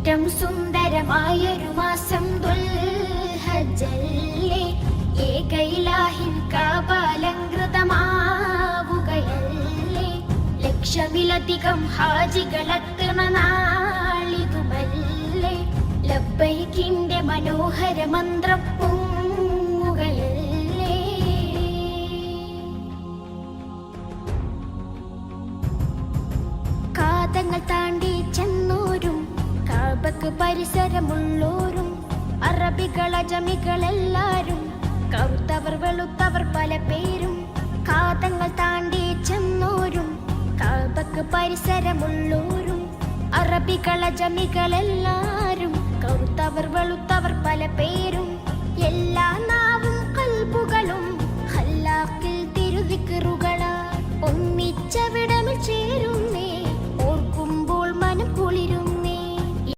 ഏറ്റവും സുന്ദരമായൊരു മാസം ദുൽഹജ്ജല്ലേ, ഏകൈലാഹിൻ കാപാലങ്കൃതമാവുകയല്ലേ, ലക്ഷമിലധികം ഹാജികളെത്തണ നാളിതുമല്ലേ, ലബ്ബൈക്കിന്റെ മനോഹര മന്ത്രം പൊങ്ങുകയല്ലേ. കാതങ്ങൾ താണ്ടി ചെന്നോരും കാബക്ക് പരിസരമുള്ളോരും അറബികൾ അജമികളെല്ലാരും, കറുത്തവർ വെളുത്തവർ പല പേരും. കാതങ്ങൾ താണ്ടി ചെന്നോരും കാബക്ക് പരിസരമുള്ളോരും അറബികൾ അജമികളെല്ലാരും, കറുത്തവർ വെളുത്തവർ പല പേരും. എല്ലാ നാവും കൽബുകളും ഖല്ലാഖിൽ തിരുദിക്റുകളാൽ ഒന്നിച്ചവിടമിൽ ചേരും.